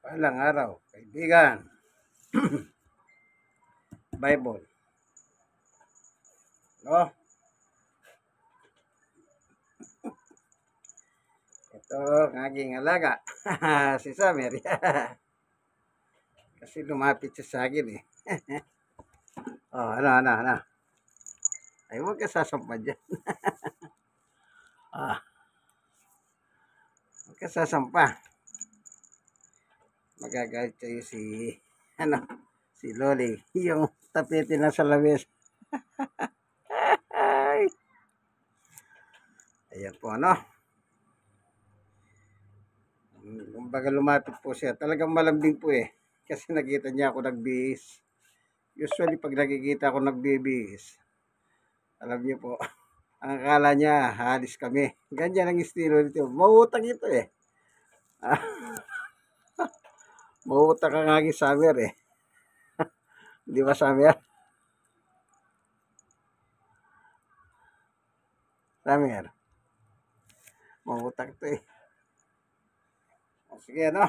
Palang araw, kaibigan. Bible. No? Ito ang aking alaga. Si Samer. Kasi lumapit siya sa akin eh. Oh, ano. Ay, huwag ka sasampa dyan. Ah, huwag ka sasampa. Magagalit sa'yo ano, si Loli. Yung tapete na sa labis. Ay. Ayan po, ano. Kumbaga lumapit po siya. Talagang malambing po eh. Kasi nakita niya ako nagbihis. Usually pag nakikita ako nagbibihis, alam niyo po, ang akala niya halis kami. Ganyan ang estilo nito. Mautang ito eh. Mautang ang aking Summer eh. Di ba Summer? Summer. Mautang ito eh. O, sige ano.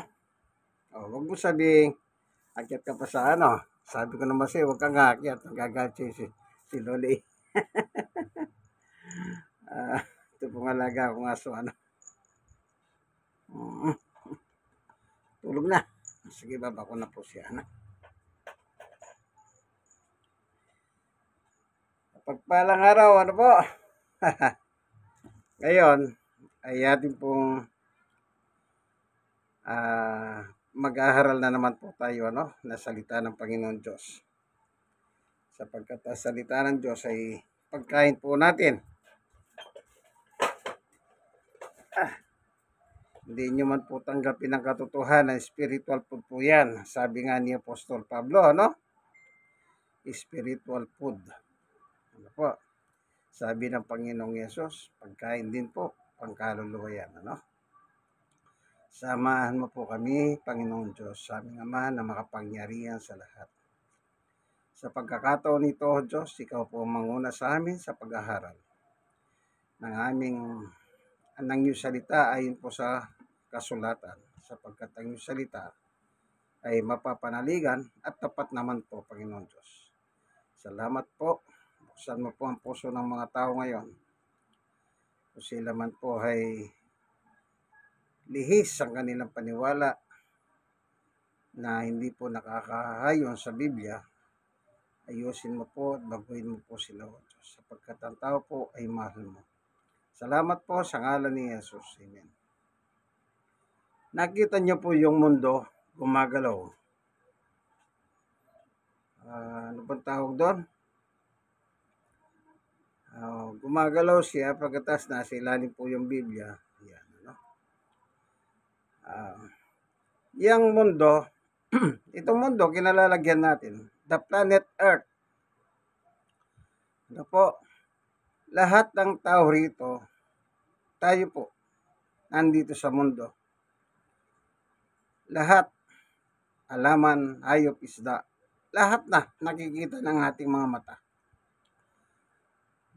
O, wag mo sabing akyat ka pa sa ano. Sabi ko naman sa'yo, huwag kang akyat. Nagagalit si Loli. Ito pong alaga akong aso ano. Tulog na. Sige, baba ko na po siya. Ano? Pagpalang araw, ano po? Ngayon, ay ating pong mag-aaral na naman po tayo ano, na salita ng Panginoon Diyos. Sapagkat ang salita ng Diyos ay pagkain po natin. Hindi nyo man po tanggapin ang katotohanan, spiritual food po yan. Sabi nga ni Apostol Pablo, ano? Spiritual food. Ano po? Sabi ng Panginoong Yesus, pagkain din po, pangkaluluwa yan, ano? Samahan mo po kami, Panginoong Diyos, sa aming Ama na makapangyarihan sa lahat. Sa pagkakataon nito, Diyos, ikaw po manguna sa amin sa pag-aaral ng ng iyong salita ayon po sa kasulatan, sapagkat ang iyong salita ay mapapanaligan at tapat naman po, Panginoon Diyos. Salamat po. Buksan mo po ang puso ng mga tao ngayon. Kung sila man po ay lihis ang kanilang paniwala na hindi po nakakahayon sa Biblia, ayusin mo po at baguhin mo po sila, O Diyos, sapagkat ang tao po ay mahal mo. Salamat po sa ngalan ni Jesus. Amen. Nakita niyo po yung mundo gumagalaw. Ano bang tawag doon? Gumagalaw siya pagkatas nasa ilalim po yung Biblia. Yan, ano? Yang mundo, itong mundo, kinalalagyan natin, the planet Earth. Ano po? Lahat ng tao rito, tayo po, nandito sa mundo. Lahat, halaman, hayop, isda, lahat na nakikita ng ating mga mata.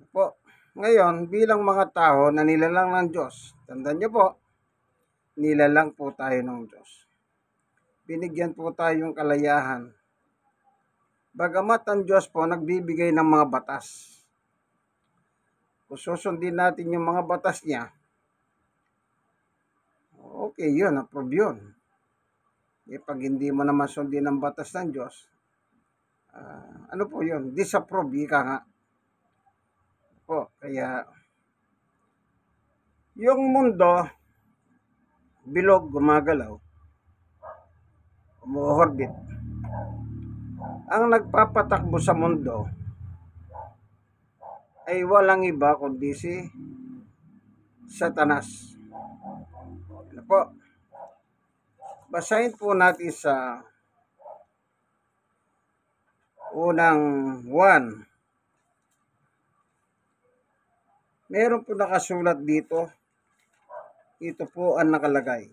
Ano po? Ngayon, bilang mga tao na nilalang ng Diyos, tandaan niyo po, nilalang po tayo ng Diyos. Binigyan po tayong kalayahan. Bagamat ang Diyos po nagbibigay ng mga batas. Kung susundin natin yung mga batas niya, okay yun, approve yun. Pag hindi mo naman sundin ang batas ng Diyos, ano po yun? Disapprove, ika nga. Po, kaya yung mundo, bilog, gumagalaw, umuorbit. Ang nagpapatakbo sa mundo ay walang iba kundi si Satanas. Ano po? Basahin po natin sa unang 1. Meron po nakasulat dito. Ito po ang nakalagay.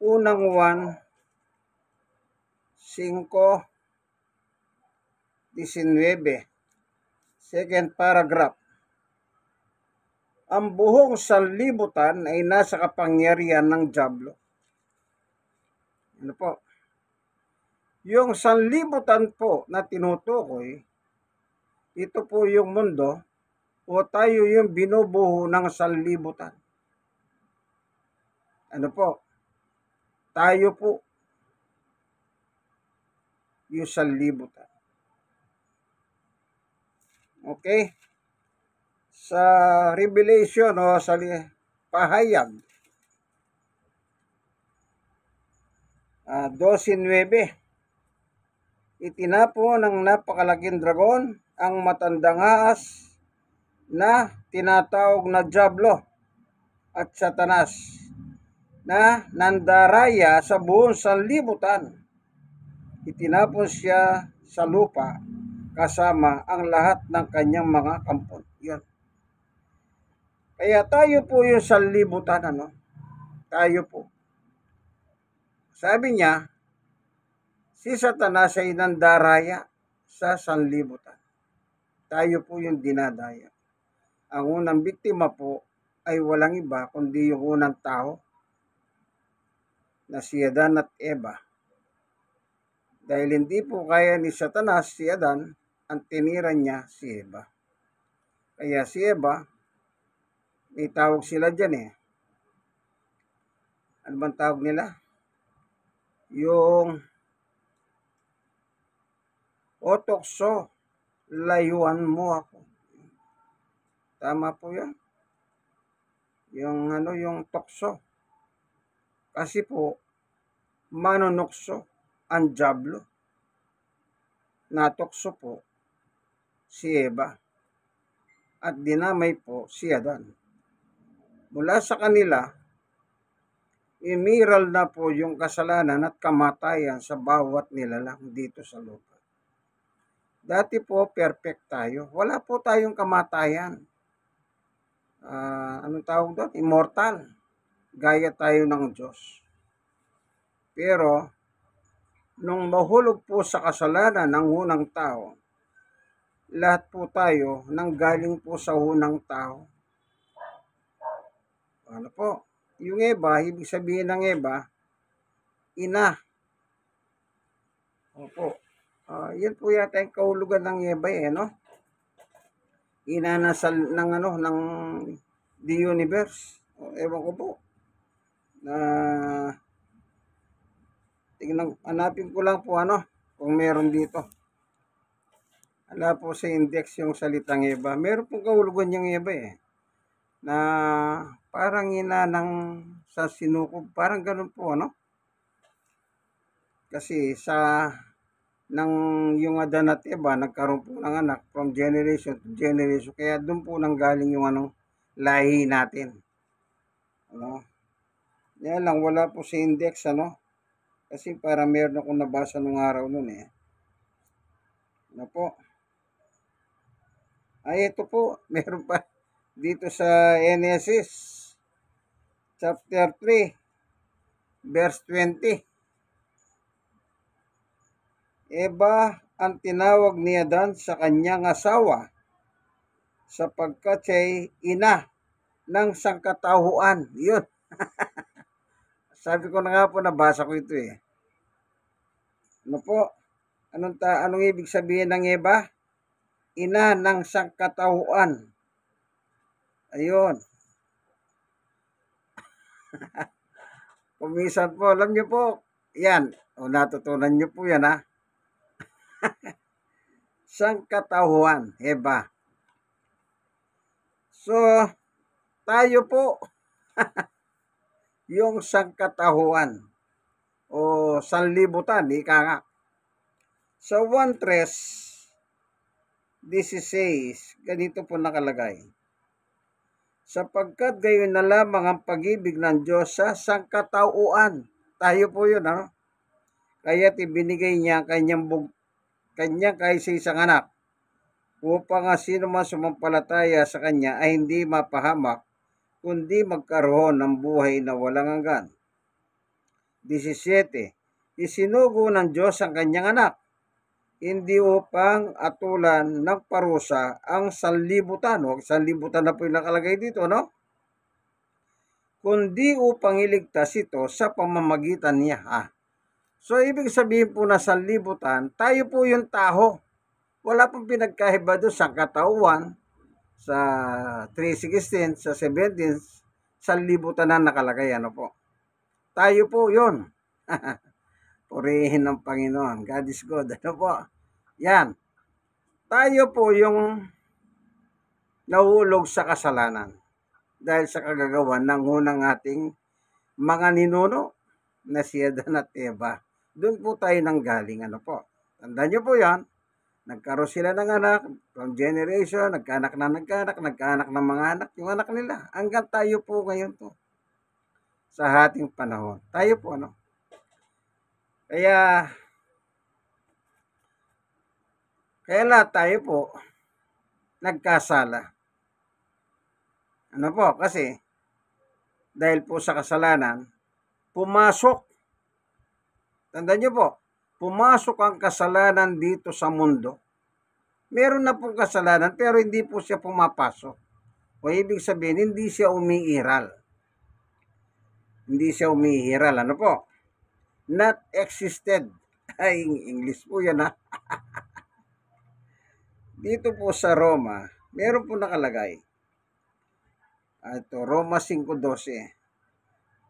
Unang 1:5-19. Second paragraph. ang buong sanlibutan ay nasa kapangyarihan ng dyablo. Ano po? Yung sanlibutan po na tinutukoy, ito po yung mundo o tayo yung binubuo ng sanlibutan. Ano po? Tayo po yung sanlibutan. Okay? Sa Revelation o sa pahayag 12:9, itinapo ng napakalaking dragon ang matandang ahas na tinatawag na Diablo at Satanas na nandaraya sa buong sanlibutan. Itinapon siya sa lupa kasama ang lahat ng kanyang mga kampon. Yun. Kaya tayo po yung sanlibutan, ano? Tayo po. Sabi niya, si Satanas ay nandaraya sa sanlibutan. Tayo po yung dinadaya. Ang unang biktima po ay walang iba kundi yung unang tao na si Adan at Eva. Dahil hindi po kaya ni Satanas si Adan, ang tinira niya si Eva. Kaya si Eva, may tawag sila dyan eh. Ano bang tawag nila? Yung otokso, layuan mo ako. Tama po yan. Yung tokso. Kasi po, manunokso ang dyablo. Natokso po si Eva. At dinamay po si Adan. Mula sa kanila, imiral na po yung kasalanan at kamatayan sa bawat nilalang dito sa lupa. Dati po, perfect tayo. Wala po tayong kamatayan. Anong tawag doon? Immortal. Gaya tayo ng Diyos. Pero, nung mahulog po sa kasalanan ng unang tao, lahat po tayo nanggaling po sa unang tao. Ano po? Yung Eva, ibig sabihin ng Eva, ina. Opo. Yan po yata yung kahulugan ng Eva eh, no? Ina ng the universe. Ewan ko po. Hanapin ko lang po kung meron dito. Wala po sa index yung salitang Eva. Meron pong kahulugan yung Eva eh. Na parang ina sa sinukob. Parang ganun po, Kasi yung Adan at Eva, nagkaroon po ng anak from generation to generation. Kaya doon po nanggaling yung lahi natin. Yan lang, wala po sa index, Kasi parang meron akong nabasa nung araw nun eh. Po? Ay, ito po, meron pa dito sa Genesis chapter 3 verse 20. Eva ang tinawag ni Adan sa kanyang asawa sapagkat siya'y ina ng sangkatauhan. Yun. Sabi ko na nga po, nabasa ko ito eh. Ano po? Anong ibig sabihin ng Eva? Ina ng sangkatauhan. Ayun. Kumisan po, alam niyo po, yan. Natutunan niyo po yan Sangkatauhan, Eva. So, tayo po, yung sangkatauhan o sanlibutan, ika nga. Sa 1:16, ganito po nakalagay. Sapagkat gayon na lamang ang pag-ibig ng Diyos sa sangkatauhan. Tayo po yun, Kaya't ibinigay niya kanyang kaisa-isang anak upang sino man sumampalataya sa kanya ay hindi mapahamak, kundi magkaroon ng buhay na walang hanggan. 17. Isinugo ng Diyos ang kanyang anak hindi upang atulan ng parusa ang sanlibutan. O, sanlibutan na po yung nakalagay dito, no? Kundi upang iligtas ito sa pamamagitan niya. So, ibig sabihin po na sanlibutan, tayo po yung tao. Wala pong pinagkaiba doon sa katawan, sa 3:16, sa 17, sanlibutan na nakalagay. Ano po? Tayo po yun. Purihin ng Panginoon. God is good. Ano po? Yan. Tayo po yung nahulog sa kasalanan dahil sa kagagawan ng unang ating mga ninuno na si Adan at Eva. Doon po tayo nanggaling. Ano po? Tandaan nyo po yan. Nagkaroon sila ng anak from generation, nagkaanak ng mga anak, yung anak nila. Hanggang tayo po ngayon po. Sa ating panahon. Tayo po, ano? Kaya lahat tayo po nagkasala. Ano po? Kasi dahil po sa kasalanan, pumasok. Tandaan nyo po, pumasok ang kasalanan dito sa mundo. Meron na pong kasalanan pero hindi po siya pumapasok. O ibig sabihin, hindi siya umiiral. Hindi siya umiiral. Ano po? Not existed. Ay, English po yan, ha? Dito po sa Roma, meron po nakalagay. Ito, Roma 5:12.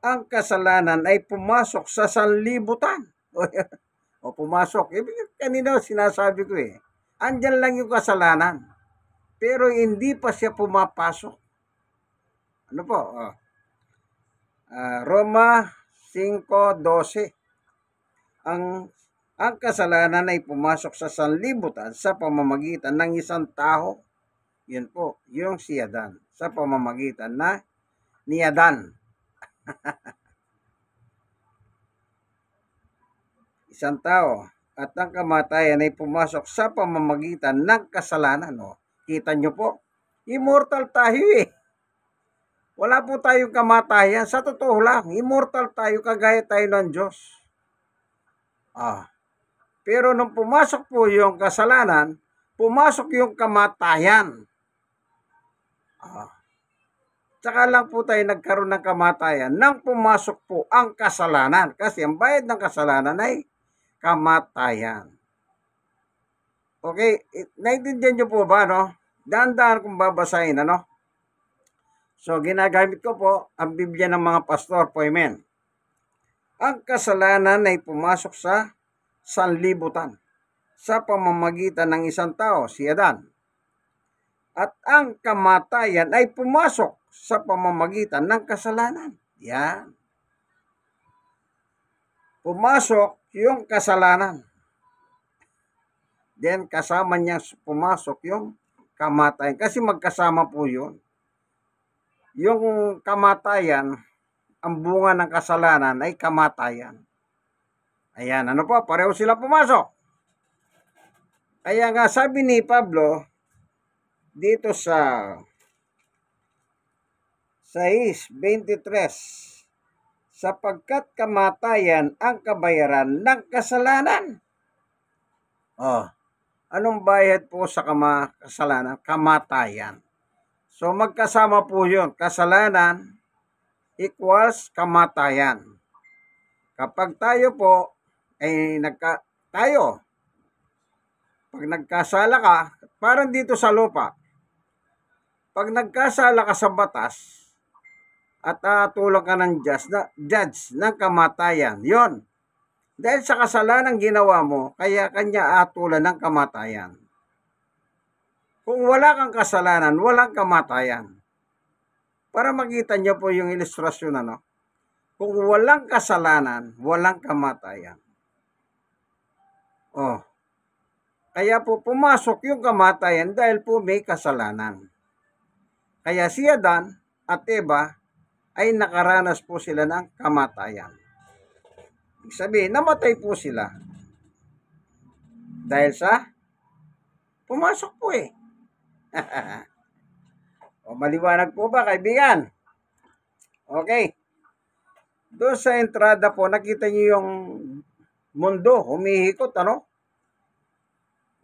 Ang kasalanan ay pumasok sa sanlibutan. O pumasok. Kanina sinasabi ko andyan lang yung kasalanan. Pero hindi pa siya pumapasok. Ano po? Roma 5:12. Ang kasalanan ay pumasok sa sanlibutan sa pamamagitan ng isang tao. Yun po, yung si Adan. Sa pamamagitan ni Adan. Isang tao. At ang kamatayan ay pumasok sa pamamagitan ng kasalanan. Kita nyo po, immortal tayo Wala po tayong kamatayan. Sa totoo lang, immortal tayo, kagaya tayo ng Diyos. Pero nung pumasok po yung kasalanan, pumasok yung kamatayan. Tsaka lang po tayo nagkaroon ng kamatayan nang pumasok po ang kasalanan. Kasi ang bayad ng kasalanan ay kamatayan. Okay, naintindihan nyo po ba, no? Dahan-dahan kung babasahin, ano? So, ginagamit ko po ang Biblia ng mga pastor po, amen. Ang kasalanan ay pumasok sa sanlibutan sa pamamagitan ng isang tao, si Adan. At ang kamatayan ay pumasok sa pamamagitan ng kasalanan. Yan. Pumasok yung kasalanan. Then kasama niya pumasok yung kamatayan. Kasi magkasama po yun. Yung kamatayan, ang bunga ng kasalanan ay kamatayan. Ayan, ano po? Pareho sila pumasok. Kaya nga sabi ni Pablo, dito sa 6:23, sapagkat kamatayan ang kabayaran ng kasalanan. Anong bayad po sa kasalanan? Kamatayan. So magkasama po yun. Kasalanan equals kamatayan. Kapag tayo po ay pag nagkasala ka, parang dito sa lupa, pag nagkasala ka sa batas at tulong ka ng judge ng kamatayan, yon. Dahil sa kasalanan ginawa mo, kaya kanya atulan ng kamatayan. Kung wala kang kasalanan, walang kamatayan. Para makita nyo po yung ilustrasyon, ano? Kung walang kasalanan, walang kamatayan. Kaya po pumasok yung kamatayan dahil po may kasalanan. Kaya si Adan at Eva ay nakaranas po sila ng kamatayan. Ibig sabihin, namatay po sila. Dahil sa pumasok po maliwanag po ba, kaibigan? Okay. Doon sa entrada po, nakita niyo yung mundo, humihikot, ano?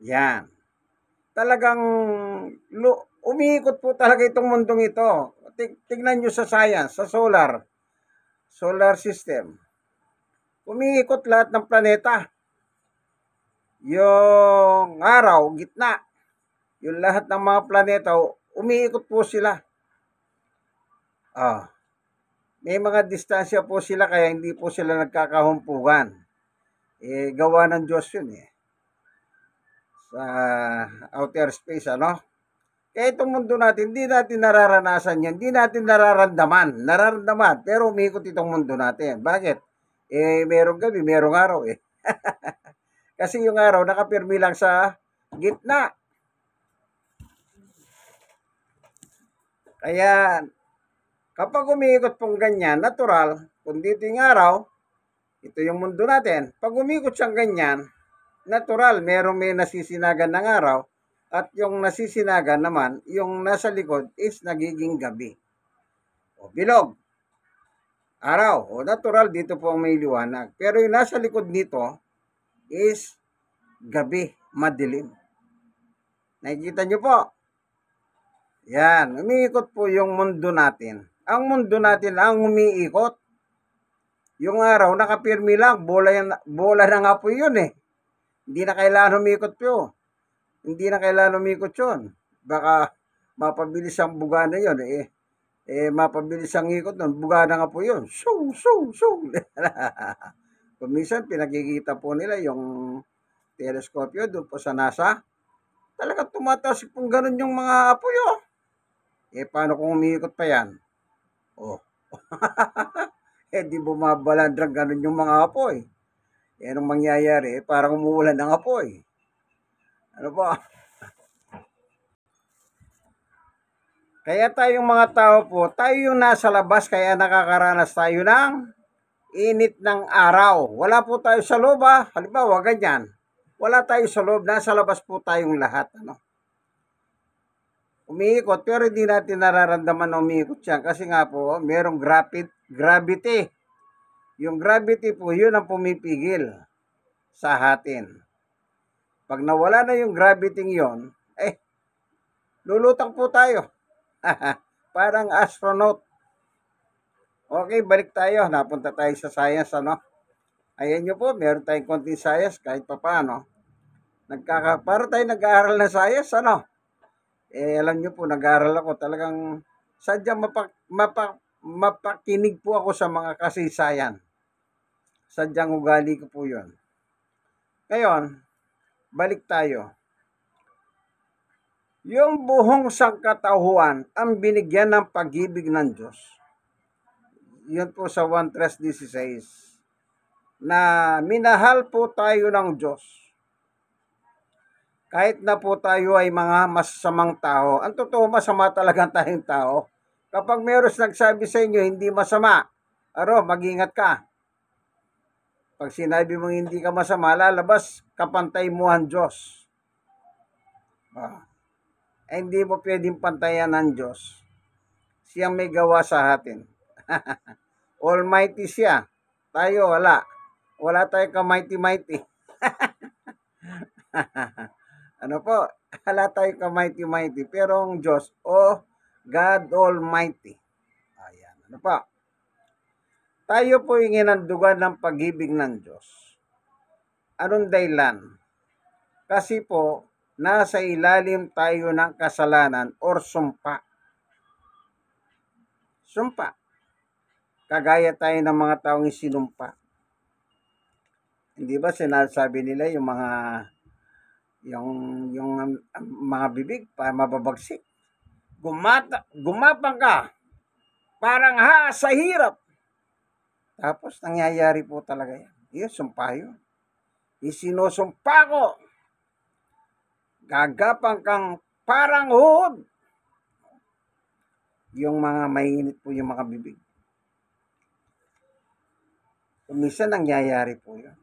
Yan. Talagang umiikot po talaga itong mundong ito. Tignan nyo sa science, sa solar system. Umiikot lahat ng planeta. Yung araw, gitna. Yung lahat ng mga planeta, umiikot po sila. May mga distansya po sila kaya hindi po sila nagkakahumpugan. Gawa ng Diyos yun sa outer space, ano? Kaya itong mundo natin, hindi natin nararanasan yan, hindi natin nararamdaman, pero umiikot itong mundo natin. Bakit? Merong gabi, merong araw Kasi yung araw nakapirmi lang sa gitna. Kaya kapag umiikot pong ganyan, natural, kung dito yung araw, ito yung mundo natin. Pag umikot siyang ganyan, natural, may nasisinagan ng araw, at yung nasisinagan naman, yung nasa likod is nagiging gabi. O bilog, araw, o natural, dito po ang may liwanag. Pero yung nasa likod nito is gabi, madilim. Nakikita nyo po? Yan, umiikot po yung mundo natin. Ang mundo natin ang umiikot. Yung araw, nakapirmi lang, bola na nga po yun Hindi na kailangan umikot po. Hindi na kailangan umikot yun. Baka mapabilis ang buga na yun mapabilis ang ikot nun, buga na nga po yun. Shoo, shoo, shoo. Kung minsan, pinakikita po nila yung teleskopyo doon po sa NASA. Talagang tumataas pong ganun yung mga apoy paano kung umiikot pa yan? Di bumabalandrang ganun yung mga apoy. Anong mangyayari? Parang umuulan ng apoy. Ano ba? Kaya tayong mga tao po, tayo yung nasa labas kaya nakakaranas tayo ng init ng araw. Wala po tayo sa loob Halimbawa, ganyan. Wala tayo sa loob, nasa labas po tayong lahat. Umiikot, pero hindi natin nararamdaman na umiikot siya. Kasi nga po, merong gravity. Yung gravity po, yun ang pumipigil sa atin. Pag nawala na yung gravity yon, lulutang po tayo. Parang astronaut. Okay, balik tayo. Napunta tayo sa science, Ayan nyo po, meron tayong konting science kahit pa paano. Para tayo nag-aaral na science, alam nyo po, nag-aaral ako. Talagang sadyang mapakinig po ako sa mga kasaysayan. Sadyang ugali ko po yun. Ngayon, balik tayo. Yung buong sangkatauhan ang binigyan ng pag-ibig ng Diyos. Yun po sa 1:16 na minahal po tayo ng Diyos. Kahit na po tayo ay mga masamang tao. Ang totoo, masama talaga tayong tao. Kapag mayroong nagsabi sa inyo, hindi masama, mag-ingat ka. Pag sinabi mong hindi ka masama, lalabas, kapantay mo ang Diyos. Hindi mo pwedeng pantayan ng Diyos. Siyang may gawa sa atin. Almighty siya. Tayo, wala. Wala tayong ka-mighty-mighty. Wala tayong ka-mighty-mighty. Pero ang Diyos, God Almighty. Ayan. Tayo po yung inandugan ng pag-ibig ng Diyos. Anong dahilan? Kasi po, nasa ilalim tayo ng kasalanan or sumpa. Sumpa. Kagaya tayo ng mga taong isinumpa. Hindi ba sinasabi nila yung mga bibig pa mababagsik? Gumapang ka. Parang sa hirap. Tapos nangyayari po talaga yan. Yun, sumpa yun. Isinusumpa ko. Gagapang kang parang uhod. Yung mga mainit po yung mga bibig. Minsan nangyayari po yun.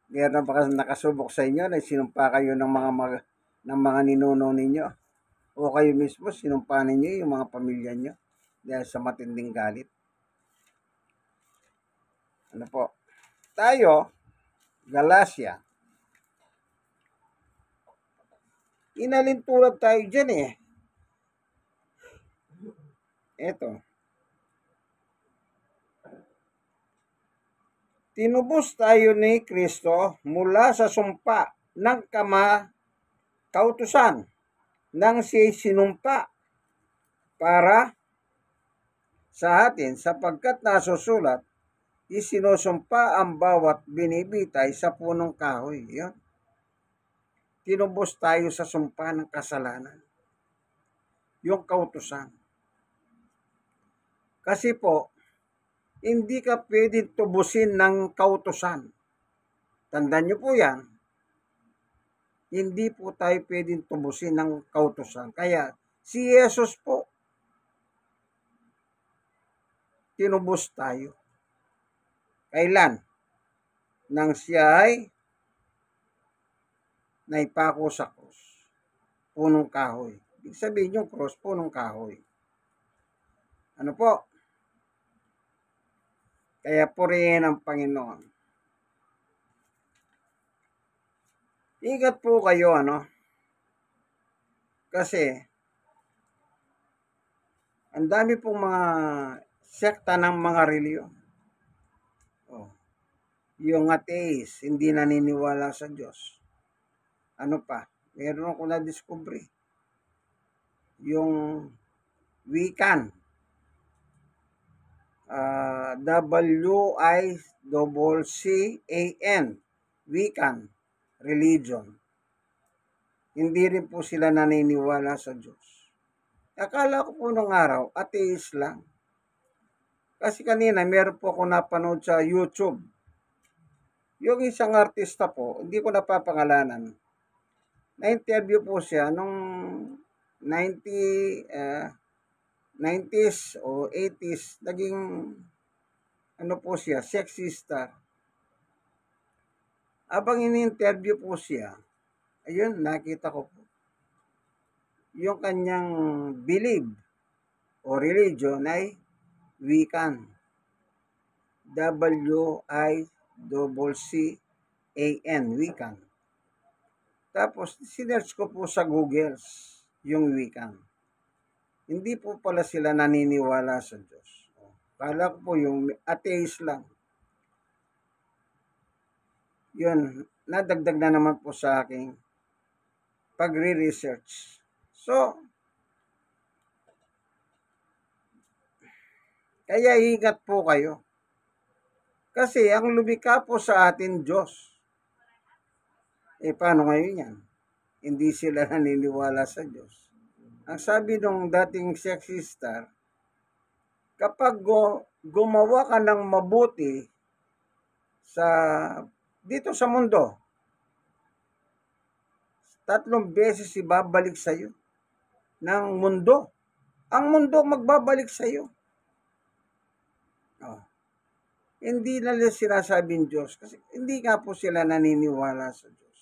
Meron pa nakasubok sa inyo na sinumpa kayo ng mga ninuno ninyo. O kayo mismo, sinumpa ninyo yung mga pamilya nyo dahil sa matinding galit. Tayo, Galacia. Inalintulad tayo dyan eh. Eto. Tinubos tayo ni Kristo mula sa sumpa ng kautusan nang siya'y sinumpa para sa atin sapagkat nasusulat, isinusumpa ang bawat binibitay sa punong kahoy. Yun. Tinubos tayo sa sumpa ng kasalanan. Yung kautusan. Kasi po, hindi ka pwedeng tubusin ng kautusan. Tandaan nyo po yan. Hindi po tayo pwedeng tubusin ng kautusan. Kaya, si Jesus po, tinubos tayo. Kailan? Nang siya ay naipako sa krus. Punong kahoy. Ibig sabihin yung krus, punong kahoy. Ano po? Kaya purihin ang Panginoon. Ingat po kayo, Kasi, ang dami pong mga sekta ng mga reliyon. Yung atheist, hindi naniniwala sa Diyos. Ano pa? Meron ako na-discovery. Yung Wiccan. WICCAN. Wiccan religion. Hindi rin po sila naniniwala sa Diyos. Akala ko po nung araw, atheist lang. Kasi kanina, meron po ako napanood sa YouTube. Yung isang artista po, hindi ko napapangalanan. Na-interview po siya nung 90s o 80s, naging po siya, sexy star. Abang ini-interview po siya, ayun, nakita ko po. Yung kanyang belief o religion ay Wiccan. WICCAN, Wiccan. Tapos, sinerch ko po sa Google yung Wiccan. Hindi po pala sila naniniwala sa Diyos. Kala ko po yung atheist lang. Yun, nadagdag na naman po sa aking pagre-research. So, kaya ingat po kayo. Kasi ang lumikha po sa atin Diyos. Paano ngayon yan? Hindi sila naniniwala sa Diyos. Ang sabi nung dating sexy star, kapag gumawa ka ng mabuti dito sa mundo, 3 beses ibabalik sa iyo ng mundo. Ang mundo magbabalik sa iyo. Hindi na nila sinasabing Diyos kasi hindi nga po sila naniniwala sa Diyos.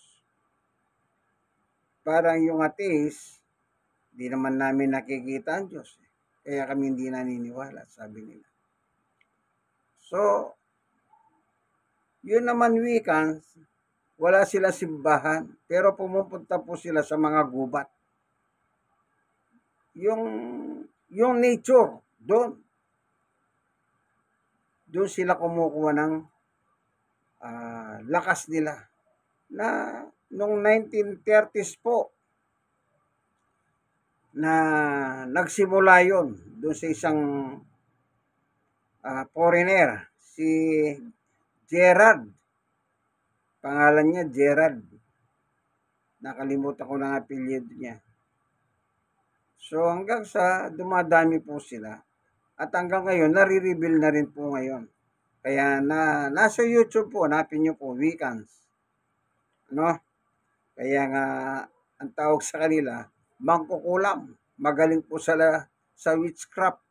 Parang yung atheist, di naman namin nakikita ang Diyos. Kaya kami hindi naniniwala, sabi nila. So, yun naman Wiccan, wala sila simbahan, pero pumupunta po sila sa mga gubat. Yung nature, doon sila kumukuha ng lakas nila. Na noong 1930s po, na nagsimula yon doon sa isang foreigner, si Gerard. Pangalan niya, Gerard. Nakalimutan ko na ang apelyido niya. So hanggang sa dumadami po sila. At hanggang ngayon, nare-reveal na rin po ngayon. Kaya nasa YouTube po, hanapin nyo po, Wiccans. Kaya nga, ang tawag sa kanila, mangkukulam. Magaling po sa witchcraft.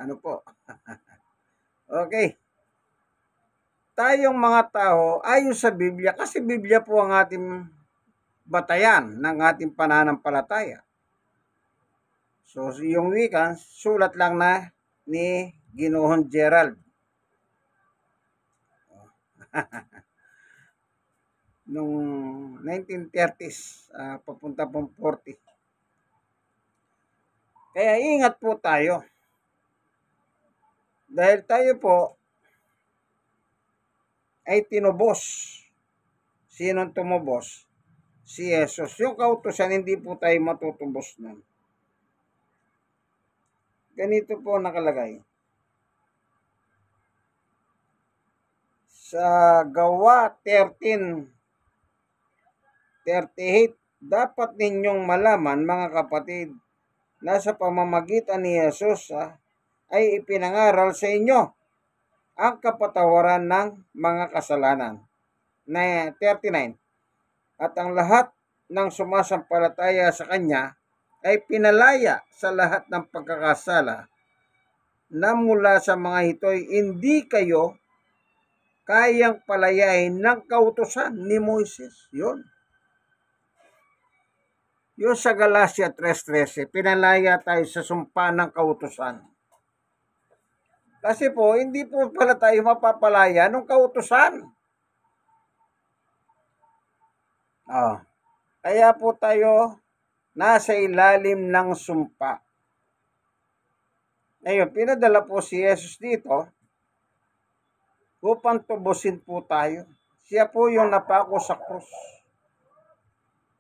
Ano po? Okay. Tayong mga tao, ayon sa Biblia, kasi Biblia po ang ating batayan ng ating pananampalataya. So, yung Wiccans, sulat lang na ni Ginoong Gerald. Nung 1930s, papunta pong 40. Kaya ingat po tayo. Dahil tayo po ay tinubos. Sinong tumubos? Si Jesus. Yung kautusan, hindi po tayo matutubos nun. Ganito po nakalagay. Sa Gawa 13:38, dapat ninyong malaman, mga kapatid, na sa pamamagitan ni Jesus ay ipinangaral sa inyo ang kapatawaran ng mga kasalanan. 39. At ang lahat ng sumasampalataya sa Kanya ay pinalaya sa lahat ng pagkakasala na mula sa mga ito'y hindi kayo kayang palayain ng kautusan ni Moises. Yun. Yung sa Galatia 3:13, pinalaya tayo sa sumpa ng kautusan. Kasi po, hindi po pala tayo mapapalaya ng kautusan. Kaya po tayo nasa ilalim ng sumpa. Ngayon, pinadala po si Jesus dito upang tubusin po tayo. Siya po yung napako sa krus.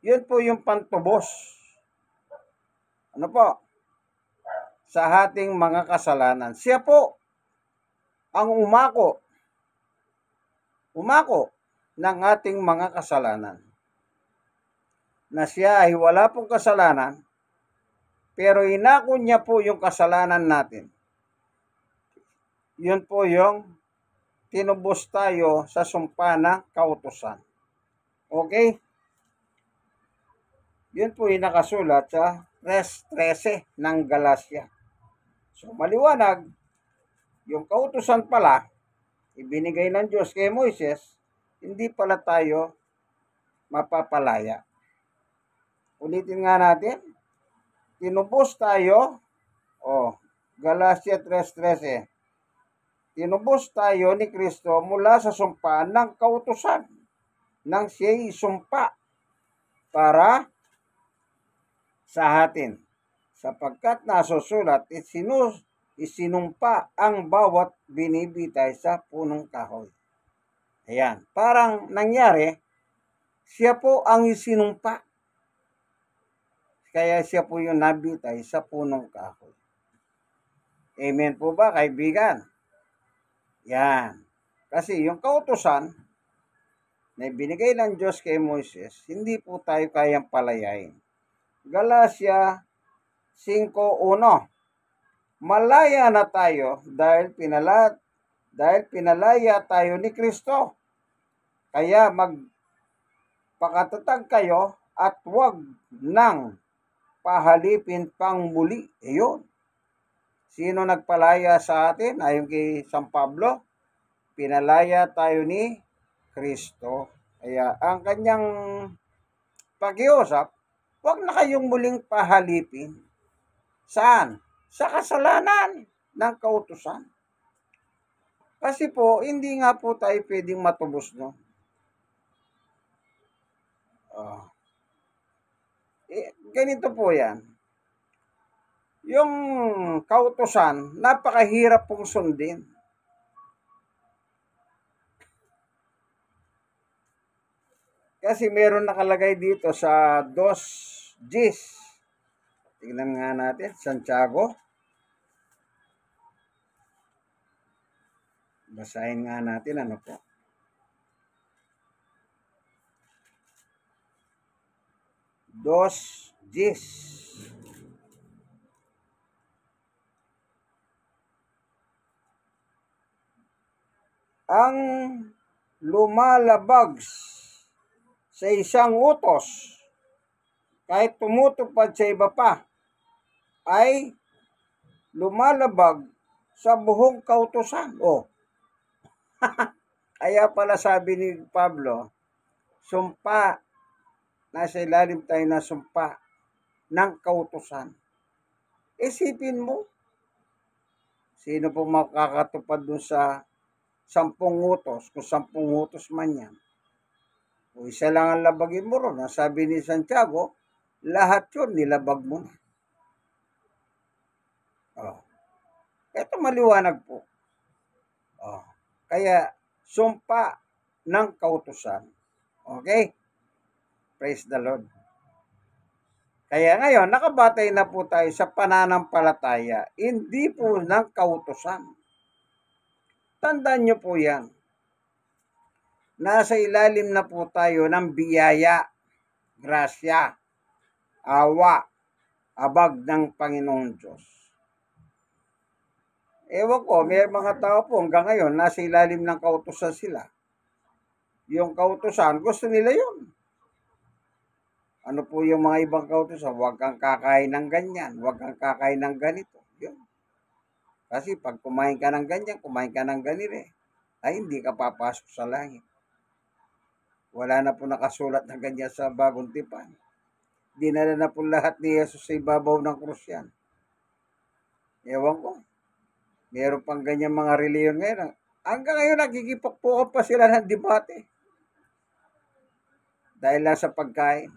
Yun po yung pantubos. Ano po? Sa ating mga kasalanan. Siya po ang umako ng ating mga kasalanan. Na siya ay wala pong kasalanan, pero inako niya po yung kasalanan natin. Yun po yung tinubos tayo sa sumpa ng kautusan. Okay? Yun po yung nakasulat sa 3:13 ng Galatia. So, maliwanag, yung kautusan pala, ibinigay ng Diyos kay Moises, hindi pala tayo mapapalaya. Ulitin nga natin, tinubos tayo, Galatia 3:13, tinubos tayo ni Kristo mula sa sumpa ng kautusan nang siya'y sumpa para sa atin. Sapagkat nasusulat, isinumpa ang bawat binibitay sa punong kahoy. Ayan, parang nangyari, siya po ang isinumpa. Kaya siya po yung nabitay sa punong kahoy. Amen po ba, kaibigan? Yan. Kasi yung kautusan na binigay ng Diyos kay Moises, hindi po tayo kayang palayain. Galatia 5:1. Malaya na tayo dahil pinalaya tayo ni Kristo. Kaya magpakatatag kayo at huwag nang pahalipin pang muli. Ayun. Sino nagpalaya sa atin? Ayon kay San Pablo, pinalaya tayo ni Kristo. Kaya ang kanyang pakiusap, huwag na kayong muling pahalipin. Saan? Sa kasalanan ng kautusan. Kasi po, hindi nga po tayo pwedeng matubos, no? Ganito po yan. Yung kautusan, napakahirap pong sundin. Kasi meron nakalagay dito sa 2:10. Tignan nga natin, Santiago. Basahin nga natin, ano po. Ang lumalabag sa isang utos, kahit tumutupad sa iba pa, ay lumalabag sa buong kautusan. Kaya pala sabi ni Pablo, sumpa, nasa ilalim tayo na sumpa ng kautusan. Isipin mo, sino po makakatupad dun sa 10 utos, kung 10 utos man yan. Kung isa lang ang labagin mo ron, ang sabi ni Santiago, lahat yun nilabag mo na. Oh. Ito maliwanag po. Oh. Kaya, sumpa ng kautusan. Okay? Praise the Lord. Kaya ngayon, nakabatay na po tayo sa pananampalataya, hindi po ng kautusan. Tandaan nyo po yan. Nasa ilalim na po tayo ng biyaya, grasya, awa, abag ng Panginoong Diyos. Ewan ko, may mga tao po hanggang ngayon, nasa ilalim ng kautusan sila. Yung kautusan, gusto nila yun. Ano po yung mga ibang kautusan? Huwag kang kakain ng ganyan, huwag kang kakain ng ganito. Yun. Kasi pag kumain ka ng ganyan, kumain ka ng ganito, ay hindi ka papasok sa langit. Wala na po nakasulat na ganyan sa Bagong Tipan. Dinala na po lahat ni Jesus sa ibabaw ng krus yan. Ewan ko. Meron pang ganyan mga reliyon ngayon. Hanggang ngayon, nagkikipagpukan pa sila ng debate. Dahil lang sa pagkain.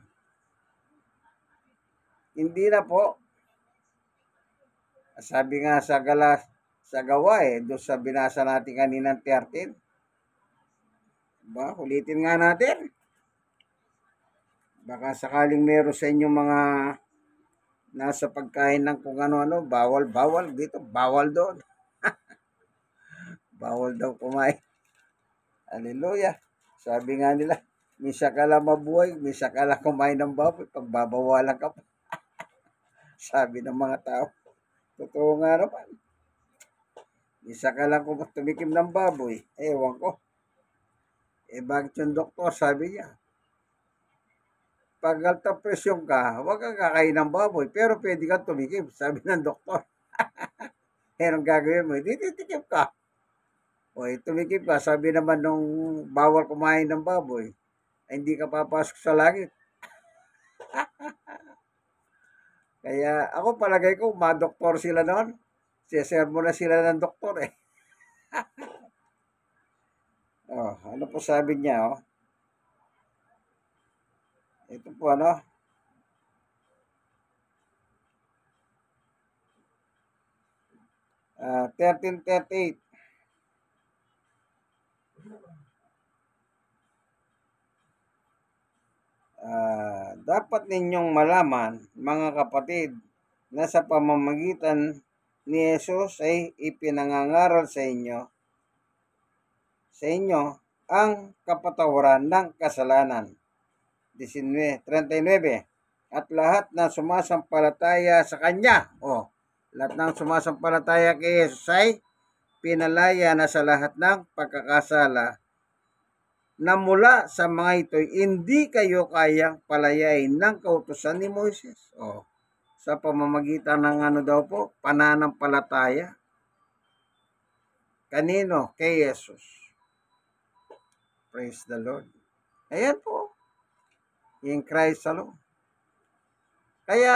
Hindi na po. Sabi nga sa gawa doon sa binasa natin kaninang 13. Ulitin nga natin. Baka sakaling meron sa inyo mga nasa pagkain ng kung ano-ano, bawal dito, bawal doon. Bawal daw kumain. Hallelujah. Sabi nga nila, misa ka lang mabuhay, misa ka lang kumain ng baboy, pagbabawalan ka pa. Sabi ng mga tao. Totoo nga naman. Misa ka lang tumikim ng baboy. Ewan ko. Bakit yung doktor, sabi niya, pag alta presyon ka, huwag kang kakain ng baboy, pero pwede kang tumikim, sabi ng doktor. Anong gagawin mo? Hindi titikim ka. O, tumikim ka, sabi naman nung bawal kumain ng baboy, ay hindi ka papasok sa langit. Kaya ako palagay ko, ma-doktor sila noon. Sisermo na sila ng doktor eh. Ano po sabi niya, Ito po 13:38. Dapat ninyong malaman, mga kapatid, na sa pamamagitan ni Jesus ay ipinangangaral sa inyo ang kapatawaran ng kasalanan. 39. At lahat na sumasampalataya sa Kanya, lahat ng sumasampalataya kay Jesus ay pinalaya na sa lahat ng pagkakasala na mula sa mga ito, hindi kayo kayang palayain ng kautusan ni Moises. Sa pamamagitan ng pananampalataya. Kanino? Kay Jesus. Praise the Lord. Ayan po. In Christ alone. Kaya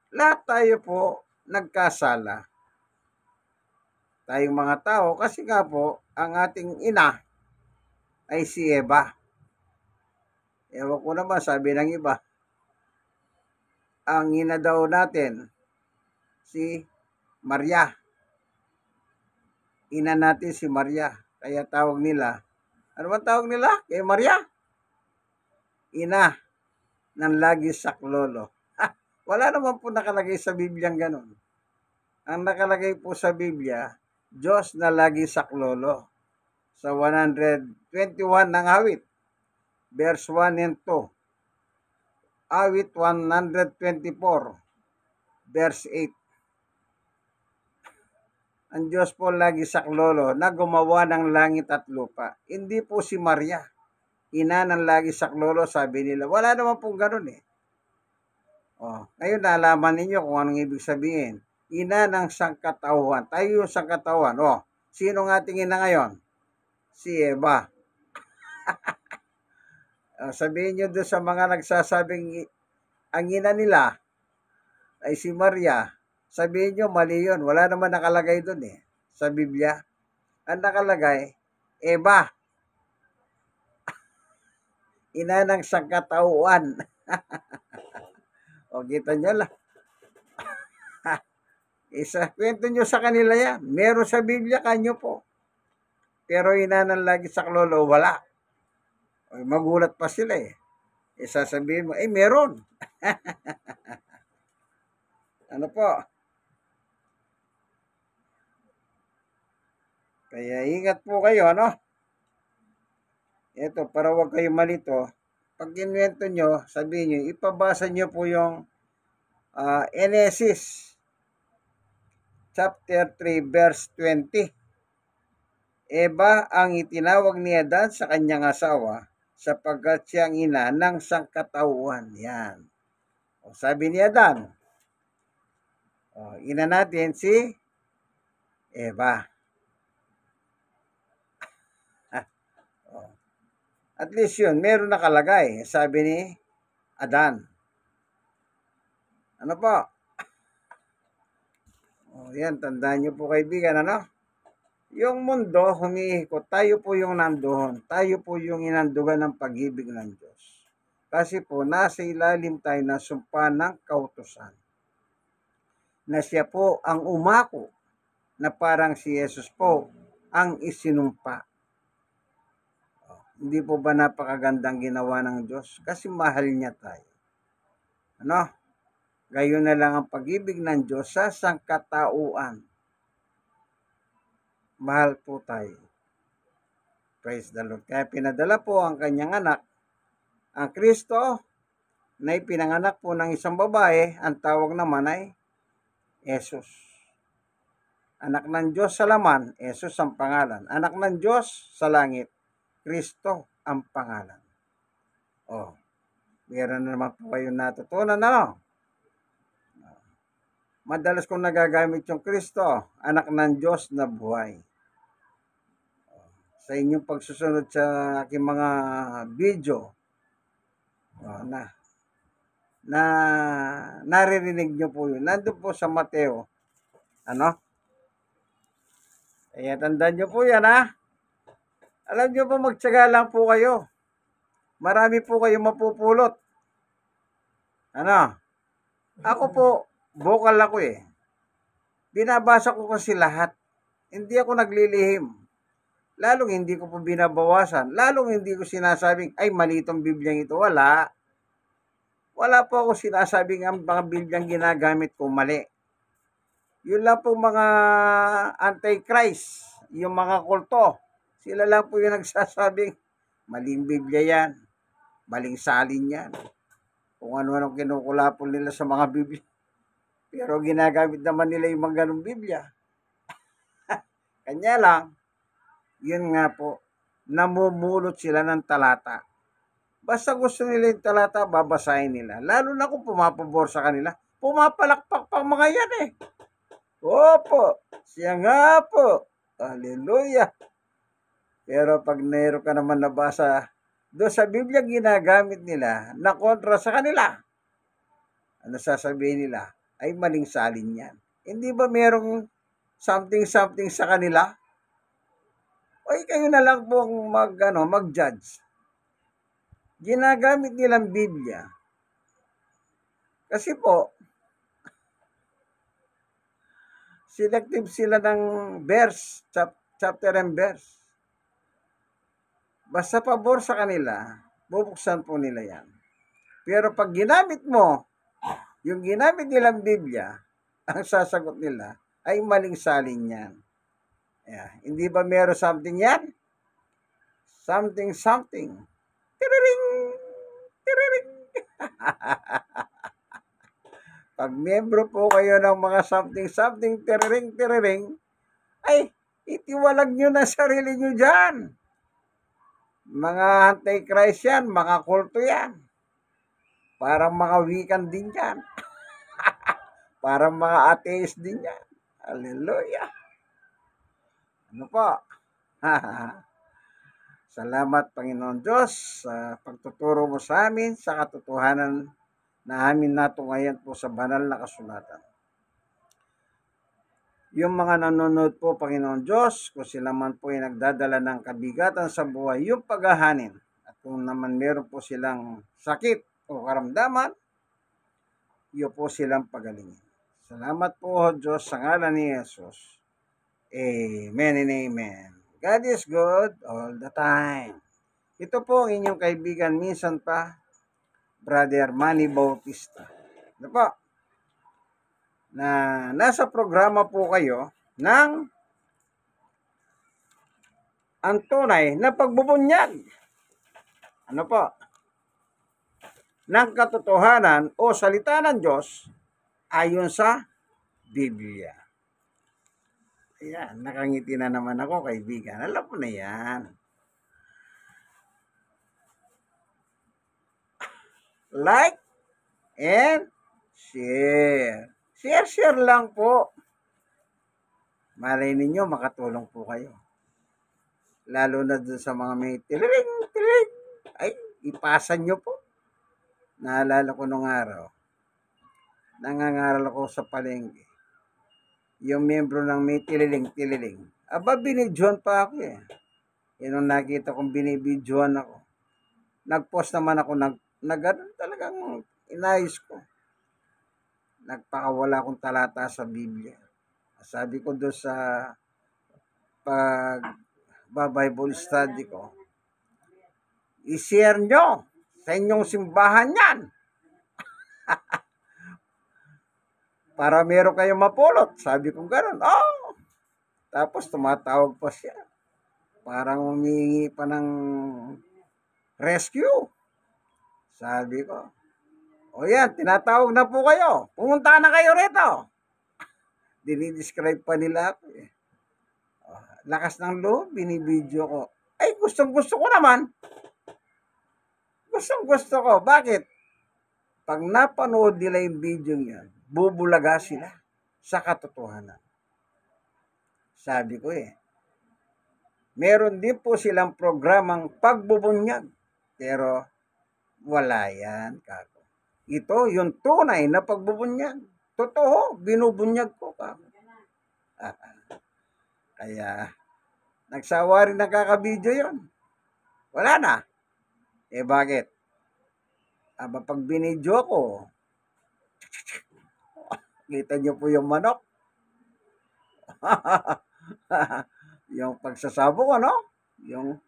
lahat tayo po nagkasala. Tayong mga tao kasi nga po ang ating ina ay si Eva. Ewan ko naman, sabi ng iba, ang ina daw natin si Maria. Ina natin si Maria. Kaya tawag nila, ano ba tawag nila kay Maria? Ina ng lagi saklolo. Wala naman po nakalagay sa Biblia ganun. Ang nakalagay po sa Biblia, Diyos na lagi saklolo. Sa 121 ng awit, verse 1 and 2. Awit 124, verse 8. Ang Diyos po lagi saklolo na gumawa ng langit at lupa. Hindi po si Maria. Ina ng lagi saklolo, sabi nila. Wala naman pong ganun eh. Ngayon nalaman ninyo kung anong ibig sabihin. Ina ng sangkatauhan. Tayo yung sangkatauhan. Sino ng ating ina ngayon? Si Eva. Sabihin nyo doon sa mga nagsasabing ang ina nila ay si Maria. Sabihin nyo, mali yun. Wala naman nakalagay doon sa Biblia. Ang nakalagay, Eva, ina ng sangkatauhan. O kita nyo lang. Isa, kwento nyo sa kanila yan. Meron sa Biblia, kanyo po. Pero ina ng lagi sa klolo, wala. O, magulat pa sila eh. Sasabihin mo, meron. Ano po? Kaya ingat po kayo, ano? Ito, para huwag kayo malito. Pag kinwento nyo, sabihin nyo, ipabasa nyo po yung Genesis chapter 3 verse 20. Eva ang itinawag ni Adan sa kanyang asawa sapagkat siya ang ina ng sangkatauhan. Yan. O, sabi ni Adan, ina natin si Eva. At least yun, meron nakalagay. Sabi ni Adan. Ano po? Yan, tandaan nyo po kaibigan, ano? Yung mundo, humiikot. Tayo po yung nandoon. Tayo po yung inandugan ng pag-ibig ng Diyos. Kasi po, nasa ilalim tayo na sumpa ng kautusan. Na siya po ang umako na parang si Jesus po ang isinumpa. Hindi po ba napakagandang ginawa ng Diyos? Kasi mahal niya tayo. Ano? Gayon na lang ang pag-ibig ng Diyos sa sangkatauhan. Mahal po tayo. Praise the Lord. Kaya pinadala po ang kanyang anak, ang Kristo, na ipinanganak po ng isang babae, ang tawag naman ay Jesus. Anak ng Diyos sa laman, Jesus ang pangalan. Anak ng Diyos sa langit, Kristo ang pangalan. Meron na naman po kayo natutunan, ano? Madalas kong nagagamit yung Kristo, anak ng Diyos na buhay. Sa inyong pagsusunod sa aking mga video, na naririnig nyo po yun. Nandun po sa Mateo. Ano? Kaya tandaan nyo po yan, ha? Alam nyo po, magtsaga lang po kayo. Marami po kayo mapupulot. Ano? Ako po, vocal ako eh. Binabasa ko kasi lahat. Hindi ako naglilihim. Lalong hindi ko po binabawasan. Lalong hindi ko sinasabing, ay mali itong Bibliang ito. Wala. Wala po ako sinasabing ang mga Bibliang ginagamit ko mali. Yun lang po mga anti-Christ, yung mga kulto. Sila lang po yung nagsasabing, maling Biblia yan, maling salin yan. Kung ano-anong kinukulapon nila sa mga Biblia. Pero ginagamit naman nila yung mga ganong Biblia. Kanya lang, yun nga po, namumulot sila ng talata. Basta gusto nila yung talata, babasahin nila. Lalo na kung pumapabor sa kanila, pumapalakpak pa mga yan eh. Opo, siya nga po. Hallelujah. Pero pag meron ka naman nabasa doon sa Biblia ginagamit nila na kontra sa kanila, ano sasabihin nila? Ay maling salin yan. Hindi ba merong something sa kanila? O kayo na lang po mag-judge. Ginagamit nilang Biblia. Kasi po, selective sila ng verse, chapter and verse. Basta pabor sa kanila, bubuksan po nila yan. Pero pag ginamit mo, yung ginamit nilang Biblia, ang sasagot nila ay maling salin yan. Hindi ba meron something yan? Something. Tiriring! Tiriring! Pag membro po kayo ng mga something, tiriring, ay itiwalag nyo na sarili nyo dyan. Mga anti-Christ yan, mga kulto yan. Parang mga wikan din yan. Parang mga atheist din yan. Hallelujah. Ano po? Salamat Panginoon Diyos sa pagtuturo mo sa amin sa katotohanan na amin natungayan po sa banal na kasulatan. Yung mga nanonood po, Panginoon Diyos, kung sila man po ay nagdadala ng kabigatan sa buhay, yung paghahanin. At kung naman meron po silang sakit o karamdaman, yun po silang pagalingin. Salamat po, Diyos, sa ngalan ni Jesus. Amen and amen. God is good all the time. Ito po ang inyong kaibigan, minsan pa, Brother Manny Bautista. Ano po? Na nasa programa po kayo ng ang tunay na pagbubunyag. Ano po? Ng katotohanan o salita ng Diyos ayon sa Biblia. Ayan, nakangiti na naman ako, kaibigan. Alam mo na yan. Like and share. Share lang po. Malay ninyo, makatulong po kayo. Lalo na dun sa mga may tililing. Ay, ipasan nyo po. Naalala ko nung araw. Nangangaral ako sa palengke. Yung membro ng may tililing. Aba, binidyohan pa ako eh. Yan ang nakita kong binibidyohan ako. Nag-post naman ako, talagang inayos ko. Nagpakawala akong talata sa Biblia. Sabi ko doon sa Bible study ko, i-share nyo sa inyong simbahan yan. Para meron kayong mapulot. Sabi ko gano'n. Oh! Tapos tumatawag pa siya. Parang humingi pa ng rescue. Sabi ko, o yan, tinatawag na po kayo. Pumunta na kayo rito. Dinidescribe pa nila ako eh. Lakas ng loob, binibidyo ko. Ay, gustong-gusto ko naman. Gustong-gusto ko. Bakit? Pag napanood nila yung video niyan, bubulaga sila sa katotohanan. Sabi ko eh, meron din po silang programang pagbubunyag. Pero wala yan, kako. Ito, yung tunay na pagbubunyag. Totoo, binubunyag ko, kako. Kaya, nagsawa rin nakaka-video yun. Wala na. Eh bakit? Aba, pag binidyo ko, kita nyo po yung manok. Yung pagsasabog, ano? Yung,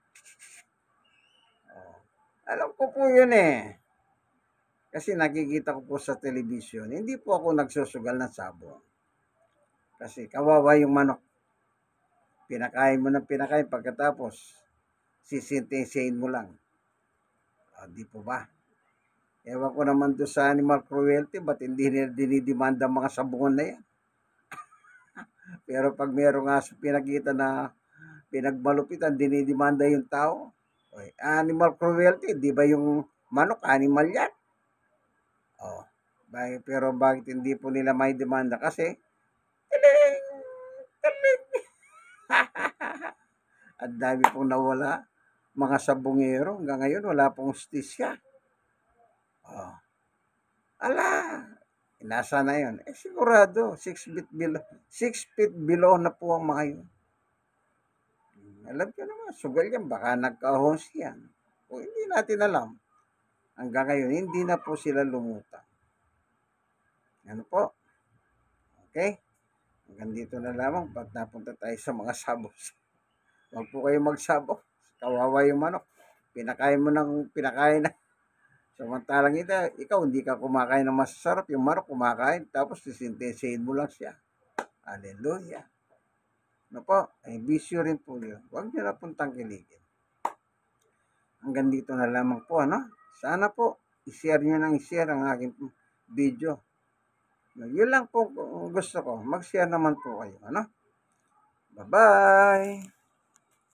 alam ko po yun eh. Kasi nakikita ko po sa television, hindi po ako nagsusugal ng sabong. Kasi kawawa yung manok. Pinakain mo ng pinakain, pagkatapos, sisintesain mo lang. Di po ba? Ewan ko naman doon sa animal cruelty, ba't hindi nila dinidemanda mga sabungan na yan? Pero pag merong aso pinakita na pinagmalupitan, dinidemanda yung tao. Okay. Animal cruelty, di ba yung manok, animal yan? Oh, pero bakit hindi po nila may demanda? Kasi, tiling! Ang dami pong nawala. Mga sabungero, hanggang ngayon wala pong hustisya. Oh. Ala, nasa na yun. Sigurado, 6 feet below na po ang mga yun. Alam ko naman, sugal yan, baka nagka-host yan. O hindi natin alam. Hanggang ngayon, hindi na po sila lumutang. Ano po? Okay? Hanggang dito na lamang, pag napunta tayo sa mga sabos. Huwag po kayo magsabok. Kawawa yung manok. Pinakain mo ng pinakain na. Samantalang ikaw hindi ka kumakain ng masasarap. Yung manok kumakain, tapos sisintesain mo lang siya. Hallelujah. Ano po? Ay, bisyo rin po yun. Huwag nyo na pong tangkiligin. Hanggang dito na lamang po, ano? Sana po, i-share nyo nang i-share ang aking video. Yun lang po gusto ko. Mag-share naman po kayo, ano? Bye-bye!